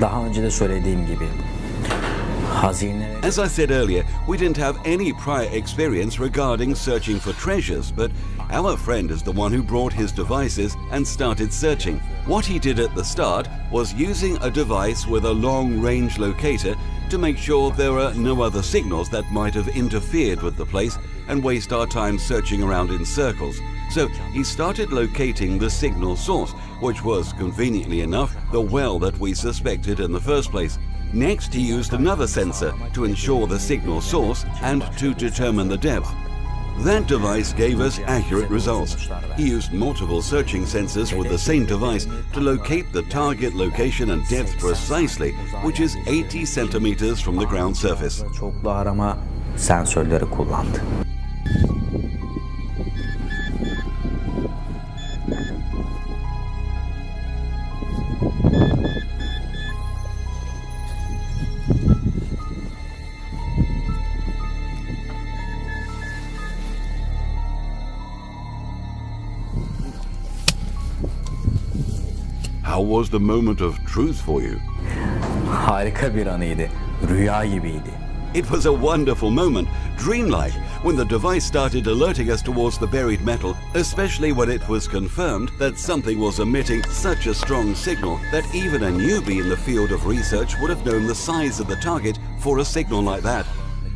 Daha önce de söylediğim gibi As I said earlier, we didn't have any prior experience regarding searching for treasures, but our friend is the one who brought his devices and started searching. What he did at the start was using a device with a long-range locator to make sure there were no other signals that might have interfered with the place and waste our time searching around in circles. So he started locating the signal source, which was, conveniently enough, the well that we suspected in the first place. Next, he used another sensor to ensure the signal source and to determine the depth. That device gave us accurate results. He used multiple searching sensors with the same device to locate the target location and depth precisely, which is 80 centimeters from the ground surface. Çoklu arama sensörleri kullandı. How was the moment of truth for you? Harika bir anıydı. Rüya gibiydi. It was a wonderful moment, dreamlike, when the device started alerting us towards the buried metal, especially when it was confirmed that something was emitting such a strong signal that even a newbie in the field of research would have known the size of the target for a signal like that.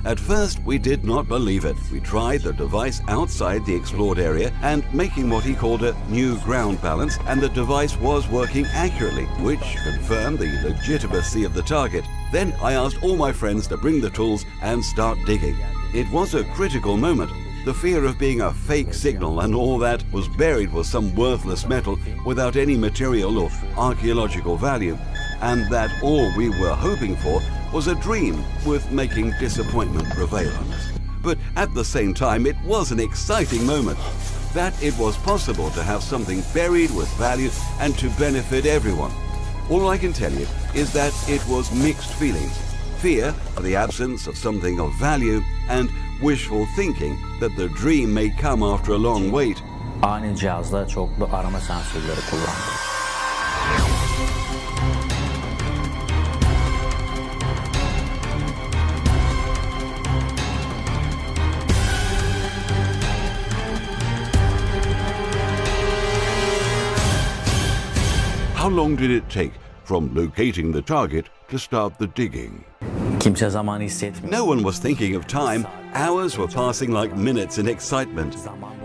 At first, we did not believe it. We tried the device outside the explored area and making what he called a new ground balance, and the device was working accurately, which confirmed the legitimacy of the target. Then I asked all my friends to bring the tools and start digging. It was a critical moment. The fear of being a fake signal and all that was buried with some worthless metal without any material or archaeological value, and that all we were hoping for was a dream with making disappointment prevail on us. But at the same time, it was an exciting moment that it was possible to have something buried with value and to benefit everyone. All I can tell you is that it was mixed feelings. Fear for the absence of something of value and wishful thinking that the dream may come after a long wait. Ani cihazla çoklu arama sensörleri kullandı. How long did it take from locating the target to start the digging? Kimse zamanı hissetmiyor. No one was thinking of time. Hours were passing like minutes in excitement.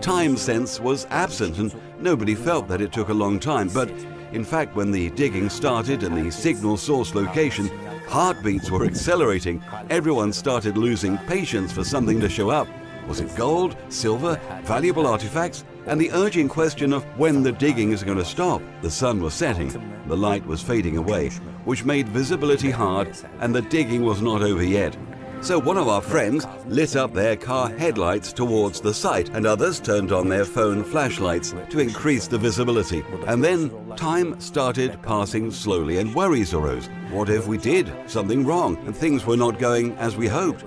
Time sense was absent and nobody felt that it took a long time. But in fact, when the digging started in the signal source location, heartbeats were accelerating. Everyone started losing patience for something to show up. Was it gold, silver, valuable artifacts? And the urgent question of when the digging is going to stop. The sun was setting, the light was fading away, which made visibility hard, and the digging was not over yet. So one of our friends lit up their car headlights towards the site, and others turned on their phone flashlights to increase the visibility. And then time started passing slowly and worries arose. What if we did something wrong and things were not going as we hoped?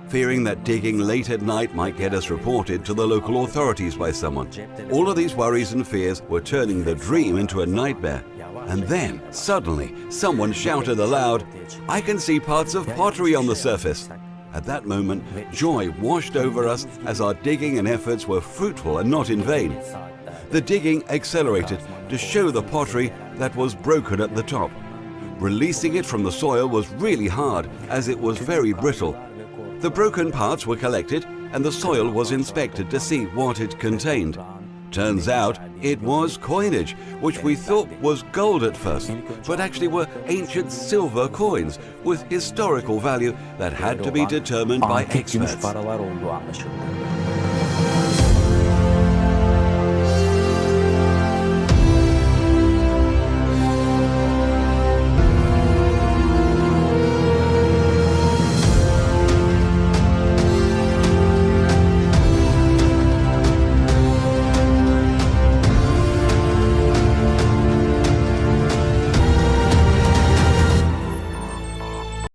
Fearing that digging late at night might get us reported to the local authorities by someone. All of these worries and fears were turning the dream into a nightmare. And then, suddenly, someone shouted aloud, "I can see parts of pottery on the surface." At that moment, joy washed over us as our digging and efforts were fruitful and not in vain. The digging accelerated to show the pottery that was broken at the top. Releasing it from the soil was really hard as it was very brittle. The broken parts were collected and the soil was inspected to see what it contained. Turns out it was coinage, which we thought was gold at first, but actually were ancient silver coins with historical value that had to be determined by Antik gümüş experts. paralar olduğu anlaşıldı.